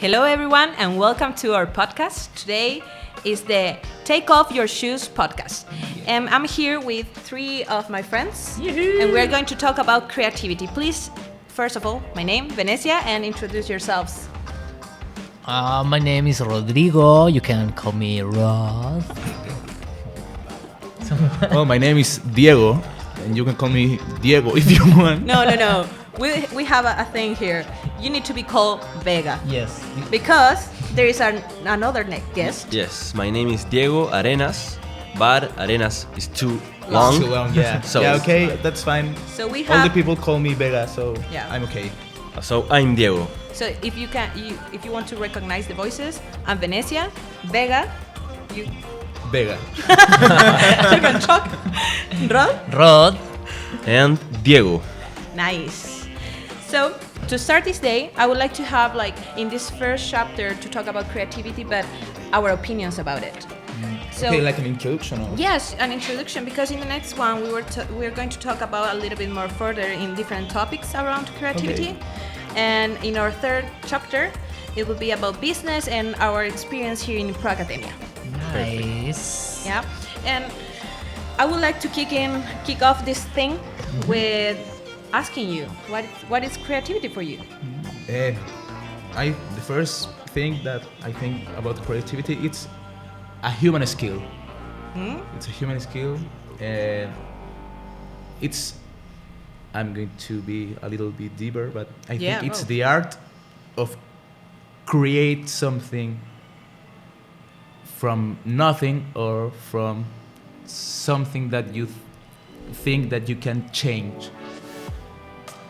Hello everyone and welcome to our podcast. Today is the Take Off Your Shoes podcast. I'm here with three of my friends. Yoo-hoo. And we're going to talk about creativity. Please, first of all, my name, Venecia, and introduce yourselves. My name is Rodrigo. You can call me Rod. Well, my name is Diego, and you can call me Diego if you want. No. We have a thing here. You need to be called Vega. Yes. Because there is another guest. Yes, my name is Diego Arenas, but Arenas is too long. Too long, yeah. So- yeah, okay, that's fine. So we All have. the people call me Vega, so Yeah. I'm okay. So I'm Diego. So if you want to recognize the voices, I'm Venecia, Vega. You Vega. you can talk. Rod. And Diego. Nice. So to start this day, I would like to have in this first chapter to talk about creativity, but our opinions about it. So Okay, like an introduction. Or... yes, an introduction, because in the next one we're going to talk about a little bit more further in different topics around creativity. Okay. And in our third chapter, it will be about business and our experience here in Pro Academia. Nice. Yeah, and I would like to kick off this thing with asking you what is creativity for you? The first thing that I think about creativity, it's a human skill. It's a human skill. I'm going to be a little bit deeper, but I think it's the art of create something from nothing or from something that you think that you can change.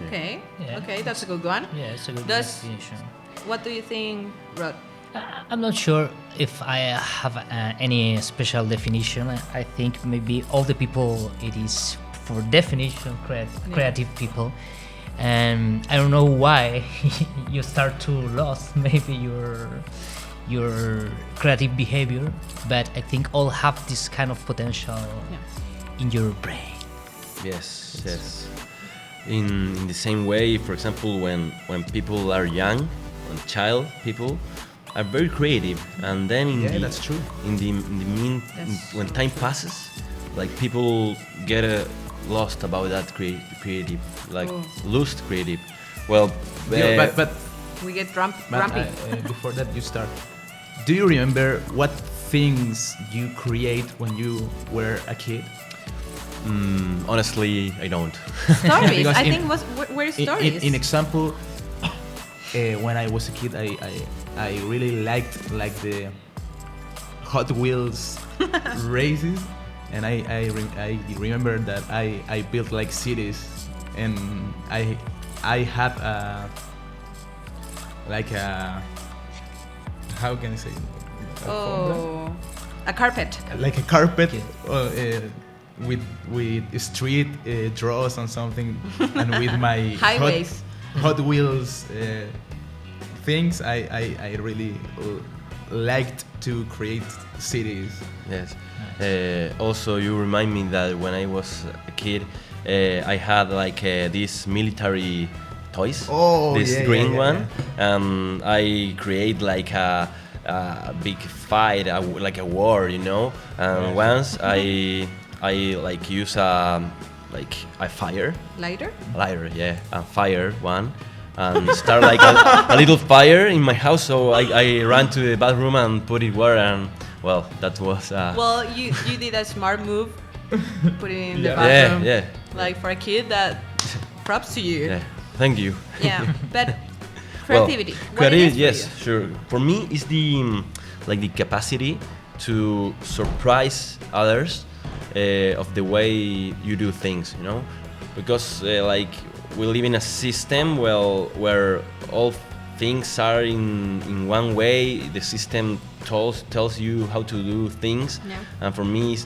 Okay, Yeah. okay, that's a good one. Yeah, it's a good Does- definition. What do you think, Rod? I'm not sure if I have any special definition. I think maybe all the people, it is for definition creative people. And I don't know why you start to lose maybe your creative behavior, but I think all have this kind of potential in your brain. Yes. In the same way, for example, when people are young, when child people are very creative, and then That's true. when time passes, like people get lost about that creative, lost creative. Well, But We get But, grumpy. before that you start, do you remember what things you create when you were a kid? honestly, I don't. Stories. Because I in- think were stories. In example, when I was a kid, I really liked the Hot Wheels races, and I remember that I built cities, and I had how can I say? A carpet. Like a carpet with street draws on something, and with my Highways. Hot Wheels things. I really liked to create cities. Yes. Also, you remind me that when I was a kid, I had these military toys. Oh, this yeah, green yeah, one, and I create a big fight, like a war, And Yeah. once I use a fire. Lighter? Lighter, yeah, and fire one, and start a little fire in my house. So I ran to the bathroom and put it water, and well, that was. Well, you did a smart move. Put it in the Yeah. bathroom. Yeah. For a kid, that props to you. Yeah, thank you. Yeah, but creativity. Well, What it is creativity, for yes, you? sure. For me, it's the capacity to surprise others of the way you do things, because we live in a system where all things are in one way. The system tells you how to do things, Yeah. and for me, it's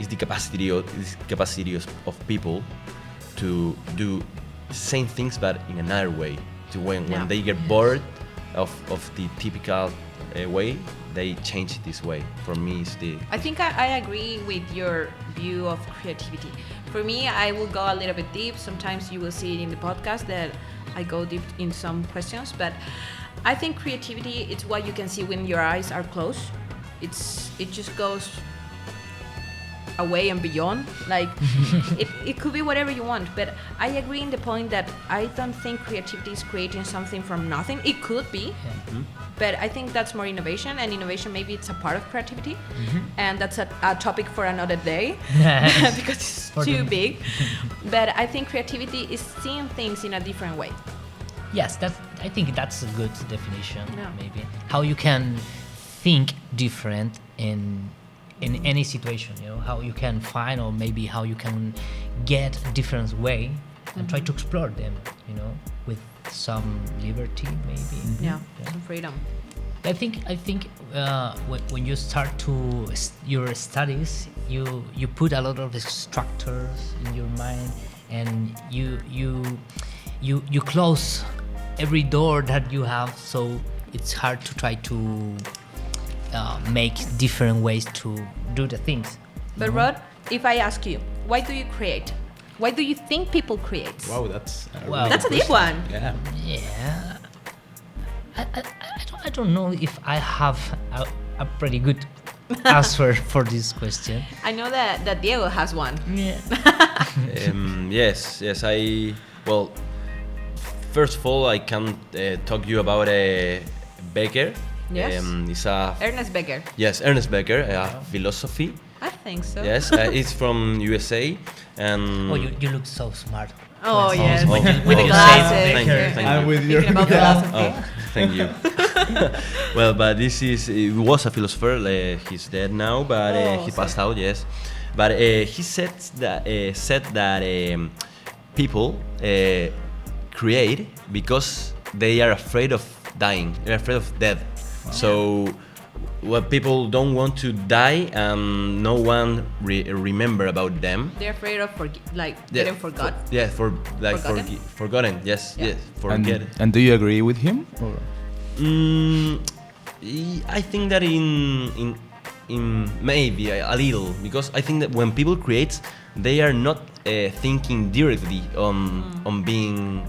the capacity of people to do the same things but in another way. To when they get bored of the typical way, they change it this way. For me, it's the. I think I agree with your view of creativity. For me, I will go a little bit deep. Sometimes you will see it in the podcast that I go deep in some questions, but I think creativity it's what you can see when your eyes are closed. It just goes away and beyond. Like it could be whatever you want. But I agree in the point that I don't think creativity is creating something from nothing. It could be, but I think that's more innovation. And innovation maybe it's a part of creativity, and that's a topic for another day because it's too big. But I think creativity is seeing things in a different way. Yes, I think that's a good definition. Yeah. Maybe how you can think different in any situation. You know, how you can find, or maybe how you can get a different way and try to explore them. You know, with some liberty, maybe. Yeah, some freedom. I think when you start your studies, you put a lot of structures in your mind, and you close every door that you have, so it's hard to try to make different ways to do the things. But Rod, if I ask you, why do you create? Why do you think people create? Wow, that's Wow. That's a deep one. Yeah. Yeah, I don't know if I have a pretty good answer for this question. I know that Diego has one. Yeah. Yes. Well, first of all, I can talk you about Becker. Yes. It's a Ernest Becker. yes, Ernest Becker, philosophy. I think so. Yes, it's from USA, and Oh, you look so smart. Oh, When- yes. when you- With when the you glasses. say Thank you, Becker. thank I'm you. with you. Thinking about philosophy. Oh, thank you. Well, but he was a philosopher. He's dead now, but he passed out. Yes, but he said that people create because they are afraid of dying. They're afraid of death. So, what people don't want to die, and no one remember about them. They're afraid of getting forgot. Forgotten? Forgotten. Yes, Yeah. yes, forget. And do you agree with him? Or? I think that in maybe a little, because I think that when people create, they are not thinking directly on being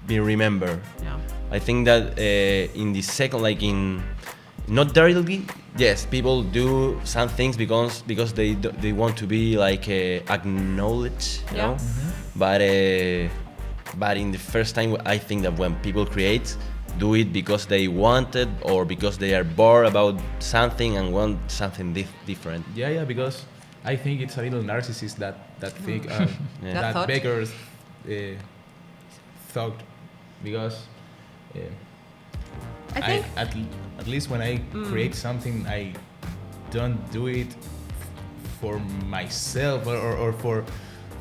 being remembered. Yeah. I think that in the second, like in not directly, yes, people do some things because they want to be like acknowledged, you Yeah. know. But in the first time, I think that when people create, do it because they want it or because they are bored about something and want something different. Yeah, because I think it's a little narcissist that think That that thought? Beggars thought, because I think at least when I create something, I don't do it for myself or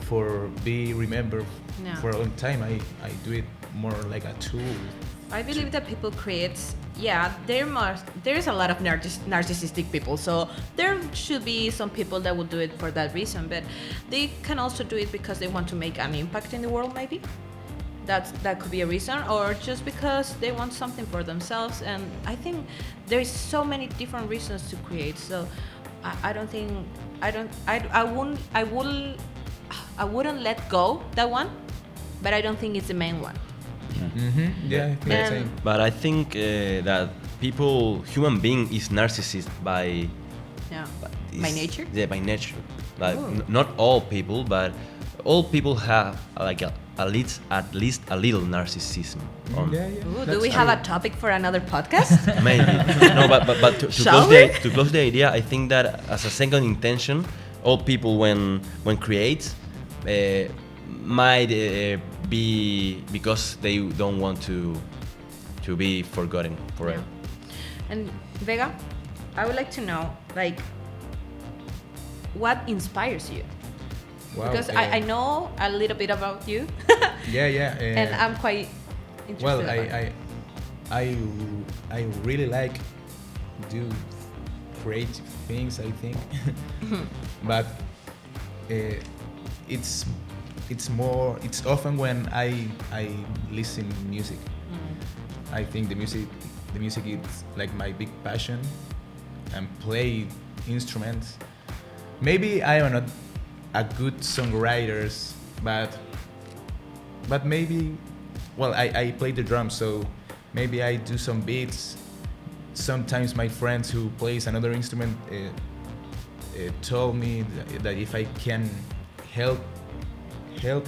for be remembered No. for a long time. I do it more like a tool. I believe that people create. Yeah, there's a lot of narcissistic people, so there should be some people that will do it for that reason. But they can also do it because they want to make an impact in the world, maybe. That could be a reason, or just because they want something for themselves. And I think there's so many different reasons to create. So I wouldn't let go that one, but I don't think it's the main one. Yeah, I think the same. But I think that human being is narcissist by Yeah. is- By nature? Yeah, by nature. Like Oh. not all people, but all people have like at least a little narcissism. On Yeah. Ooh, do That's we have true. a topic for another podcast? Maybe no, but to Shall close the idea, I think that as a second intention, all people when create might be because they don't want to be forgotten forever. And Vega, I would like to know, like, what inspires you? Wow, Because I know a little bit about you, Yeah. and I'm quite interested. Well, about I really like do creative things, I think, but it's often when I listen music. I think the music is like my big passion, and play instruments. Maybe I am not a good songwriter, but maybe, well, I play the drums, so maybe I do some beats. Sometimes my friends who plays another instrument told me that if I can help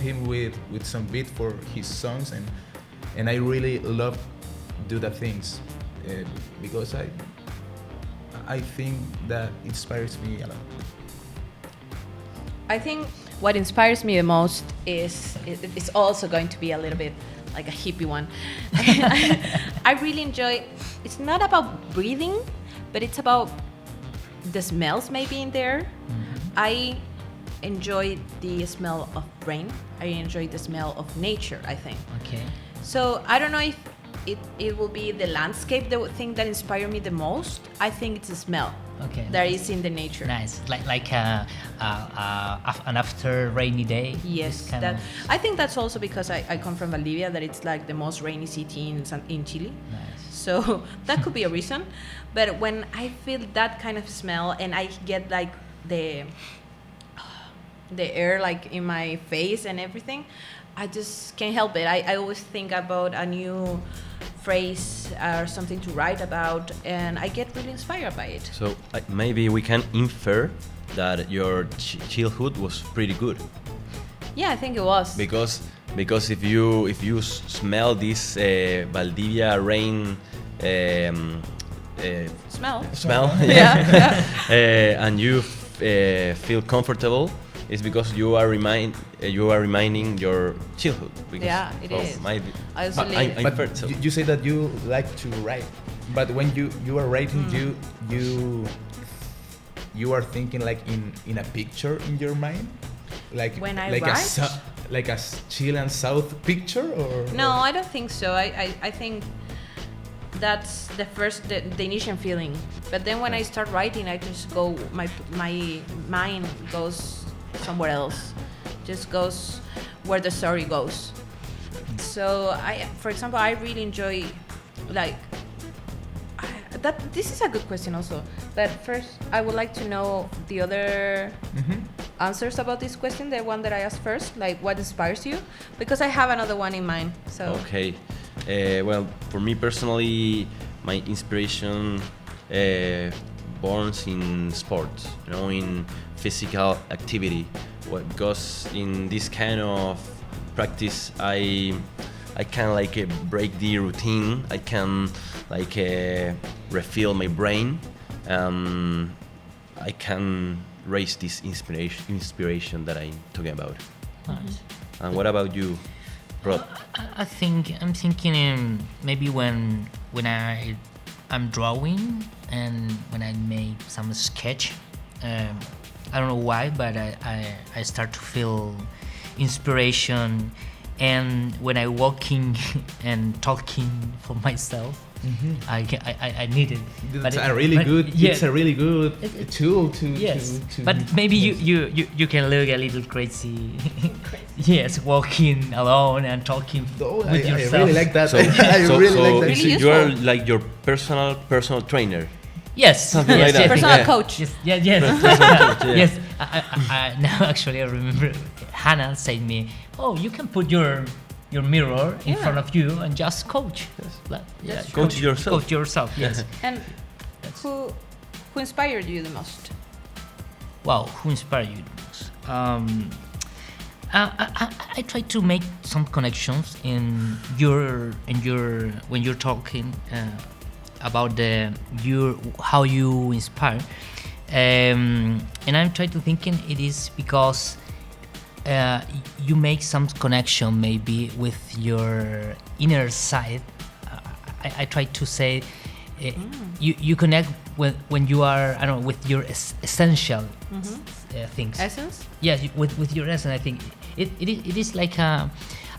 him with some beat for his songs, and I really love do the things because I think that inspires me a lot. I think what inspires me the most is it's also going to be a little bit like a hippie one. I really enjoy. It's not about breathing, but it's about the smells maybe in there. Mm-hmm. I enjoy the smell of rain. I enjoy the smell of nature, I think. Okay. So I don't know if it will be the landscape, the thing that inspired me the most. I think it's the smell Okay. that is in the nature. Nice. Like an after rainy day. Yes, kind that of- I think that's also because I come from Valdivia, that it's like the most rainy city in Chile. Nice. So that could be a reason. But when I feel that kind of smell and I get like the air like in my face and everything, I just can't help it. I always think about a new phrase or something to write about, and I get really inspired by it. So maybe we can infer that your childhood was pretty good, Yeah, I think it was. because if you smell this Valdivia rain Smell. smell, Yeah. and you feel comfortable, it's because you are reminding your childhood. Because Yeah, it is. Maybe. I also But live- I But inferred, so. you say that you like to write, but when you are writing, you are thinking like in a picture in your mind, like When I like write? like a Chilean South picture, or No, I don't think so. I think that's the initial feeling. But then when I start writing, I just go, my mind goes somewhere else. Just goes where the story goes. So for example, I really enjoy like this is a good question also. But first, I would like to know the other answers about this question, the one that I asked first, like what inspires you, because I have another one in mind. So Okay. Well, for me personally, my inspiration borns in sports, in physical activity. Because in this kind of practice, I can like break the routine. I can like refill my brain. I can raise this inspiration that I'm talking about. Nice. And what about you, Rod? I'm thinking maybe when I'm drawing and when I make some sketch. I don't know why, but I start to feel inspiration, and when I walking and talking for myself, I need it. It's a really good. Yeah. It's a really good tool to. Yes, to but maybe you can look a little crazy. Yes, walking alone and talking Oh, with I yourself. really like that. So, I so, really so, like that. Really so you are useful. like your personal trainer. Yes, Something yes, like that. yes, Personal Yeah. coach. Yes, yes, Yeah. yes. I now actually I remember Hannah said me, "Oh, you can put your mirror in Yeah. front of you and just coach." Coach yourself. Coach yourself. Yes. And who inspired you the most? Wow, who inspired you the most? I try to make some connections in your when you're talking about how you inspire, and I'm trying to thinking it is because you make some connection maybe with your inner side. I try to say you connect when you are, I don't know, with your essential things. Essence? Yes, with your essence. I think it is like I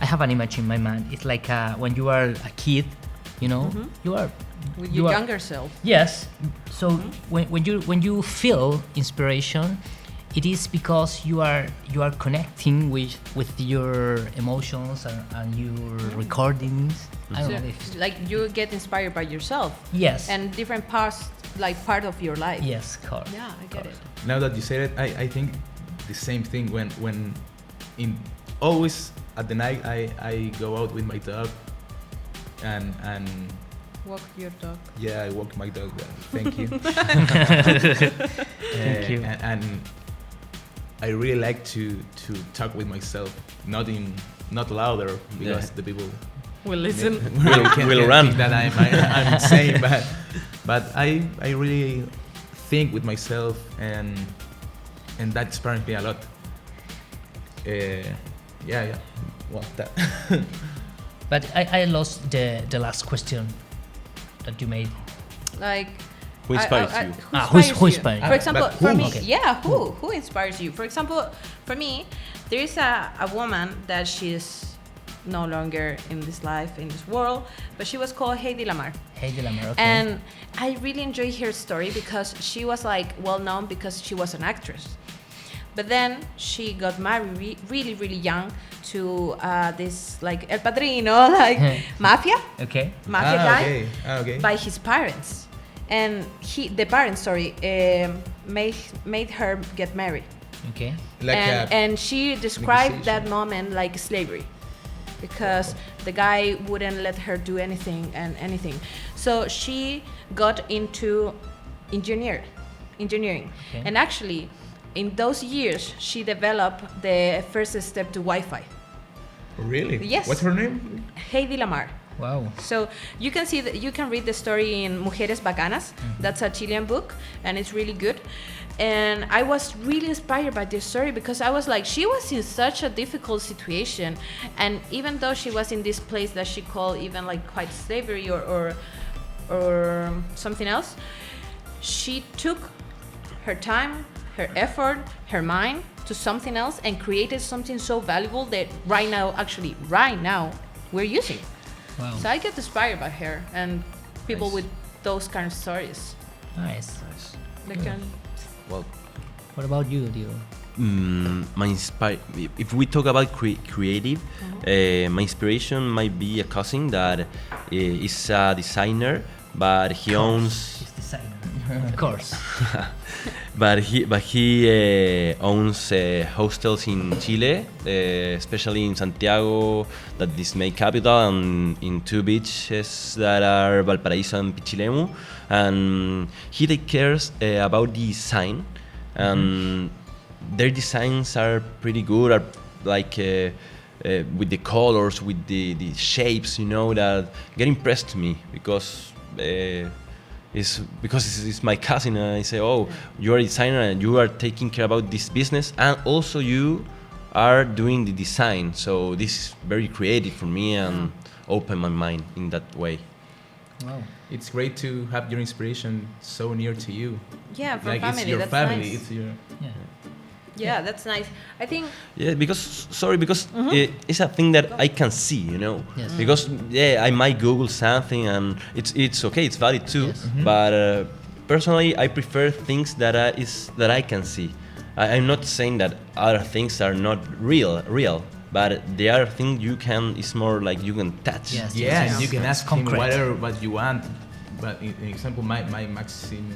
have an image in my mind. It's like when you are a kid, you are With you your are- younger self. Yes. So when you feel inspiration, it is because you are connecting with your emotions and your recordings. I don't So, know if, like you get inspired by yourself yes. and different parts, like part of your life. yes, correct. Yeah, I get it. Now that you said it, I think the same thing when always at the night I go out with my dog and Walk your dog. yeah, I walk my dog. Thank you. Thank you. And I really like to talk with myself, not louder because the people We'll listen. Will run. think that I'm insane, but I really think with myself, and that inspires me a lot. Yeah. Well, that. But I lost the last question that you made. Like, Who inspires you? Who inspires you? For example, But for who? me, Okay. yeah, who inspires you? For example, for me, there is a woman that she's no longer in this life, in this world, but she was called Heidi Lamar. Heidi Lamar, okay. And I really enjoy her story because she was like well known because she was an actress. But then she got married really young to this like El Padrino, like mafia Okay. guy Okay. by his parents, and the parents made her get married, Okay. Like and she described that negotiation. moment like slavery, because the guy wouldn't let her do anything. So she got into engineering, Okay. and actually in those years she developed the first step to Wi-Fi. Really? Yes. What's her name? Heidi Lamar. Wow. So you can see that you can read the story in Mujeres Bacanas. That's a Chilean book, and it's really good. And I was really inspired by this story because I was like, she was in such a difficult situation, and even though she was in this place that she called even like quite slavery or something else, she took her time, her effort, her mind to something else and created something so valuable that right now we're using. Wow. So I get inspired by her and people Nice. with those kind of stories. Nice. They Good. can. Well, What about you, Dio? if we talk about creative, my inspiration might be a cousin that is a designer, but he owns. He's designer. Of course. But he owns hostels in Chile, especially in Santiago, that is my capital, and in two beaches that are Valparaíso and Pichilemu. And he takes care about the design, and their designs are pretty good. Are like with the colors, with the shapes, that get impressed me because. It's my cousin, and I say, oh, you're a designer and you are taking care about this business, and also you are doing the design. So this is very creative for me and open my mind in that way. Wow. It's great to have your inspiration so near to you. Yeah, from Like family. it's your That's family. nice. It's your. Yeah. Yeah, that's nice. I think. Yeah, because it's a thing that I can see, Yes. Because I might Google something and it's okay, it's valid too. Yes. But personally, I prefer things that I can see. I'm not saying that other things are not real, but they are things you can. It's more like you can touch. Yes. Yeah, Yes. and you can It's ask him concrete. whatever what you want. But in example, my maximum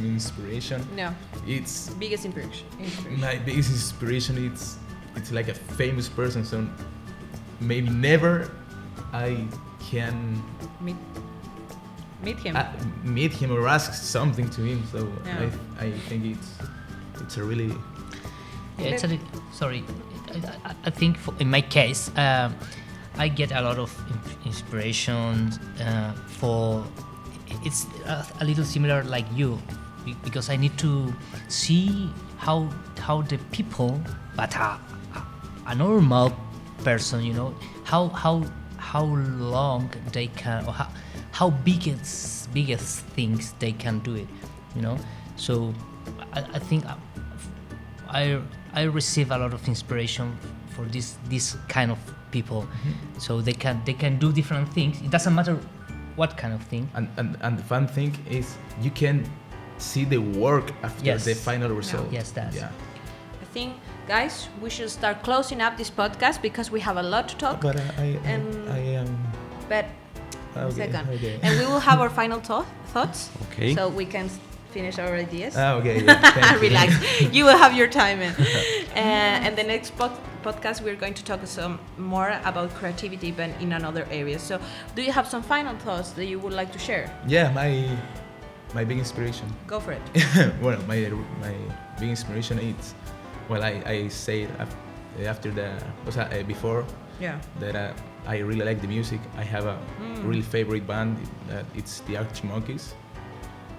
inspiration. No, It's biggest inspiration. my biggest inspiration. It's like a famous person. So maybe never I can Meet him. meet him or ask something to him. So Yeah. I think it's a really Yeah, it's sorry. I think in my case, I get a lot of inspiration for. It's a little similar like you, because I need to see how the people, but a normal person, how long they can, or how biggest things they can do it, So I think I receive a lot of inspiration for this kind of people, so they can do different things. It doesn't matter what kind of thing. and the fun thing is you can see the work after Yes. the final result. Yes, that's. Yeah. I think, guys, we should start closing up this podcast because we have a lot to talk. But I am. But Okay, second, okay. and we will have our final thoughts. Okay. So we can finish our ideas. Okay. Yeah, thank you. Relax. You will have your time in. And the next podcast, we're going to talk some more about creativity, but in another area. So, do you have some final thoughts that you would like to share? Yeah, my big inspiration. Go for it. Well, my big inspiration is, well, I said after before Yeah. that I really like the music. I have a really favorite band. It's the Arctic Monkeys,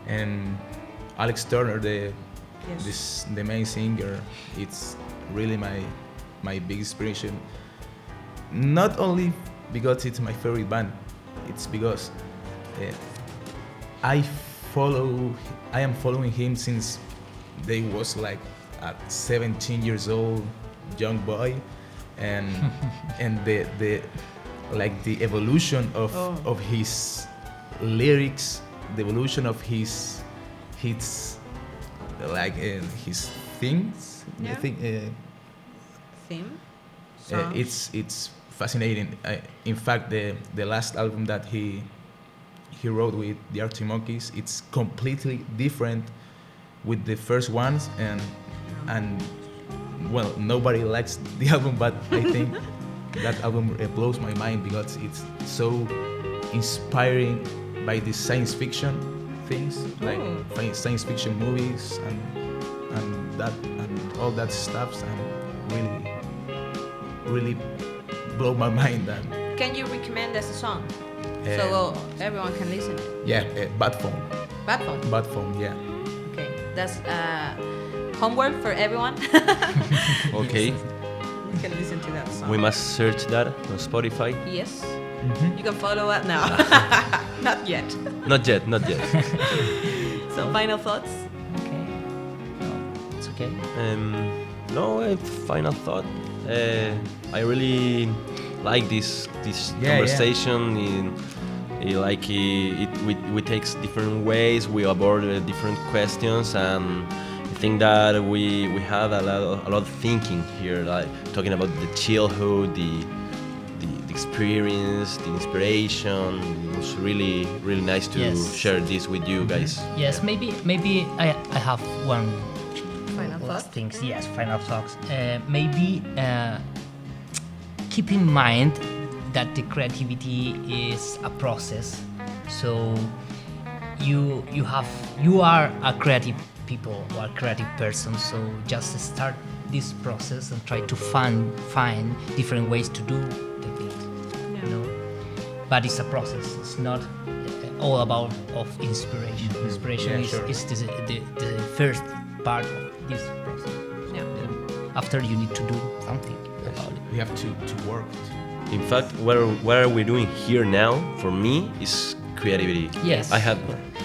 and Alex Turner, the main singer. It's really my big inspiration. Not only because it's my favorite band, it's because I am following him since they was like at 17 years old, young boy, and the evolution of his lyrics, the evolution of his his things. Yeah. I think Theme. it's fascinating. In fact, the last album that he wrote with the Arctic Monkeys, it's completely different with the first ones, and well, nobody likes the album, but I think that album blows my mind because it's so inspiring by the science fiction things, like science fiction movies and all that stuff, and really blow my mind. And Can you recommend us a song so everyone can listen? yeah, Bad Phone. Bad Phone. Bad Phone, yeah. Okay, that's homework for everyone. Okay, You can listen to that song. we must search that on Spotify. Yes. You can follow us now. Not yet. Not yet, not yet. So final thoughts. Okay. No, it's okay. No, final thought. I really like this conversation. We takes different ways. We abord different questions, and I think that we had a lot of thinking here, like talking about the childhood, the experience, the inspiration. It was really nice to share this with you guys. Yes, maybe I have one Final last thought. things. Yes, final thoughts. Maybe keep in mind that the creativity is a process. So you are a creative people or a creative person. So just start this process and try to find different ways to do the things. You know, but it's a process. It's not all about of inspiration. Inspiration is the first part of this process. Yeah. After you need to do something about it. We have to work. In fact, what are we doing here now for me is creativity. Yes. I have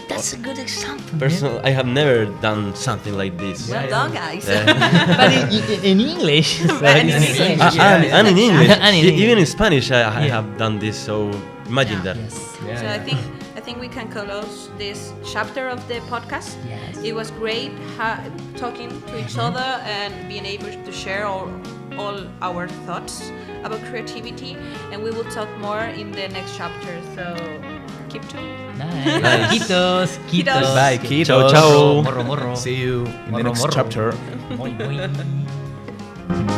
That's a good example. personal. I have never done something like this. Well done, guys. But in English. And in English. And in English, And in even in English. Spanish, I have done this. So imagine that. Yes. So I think we can close this chapter of the podcast. Yes. It was great talking to each other and being able to share all our thoughts about creativity, and we will talk more in the next chapter. So keep tuned. Nice. Quitos. Bye, kids. Ciao, ciao. Morro, morro. See you in the Morro, next morro. chapter. Muy, muy.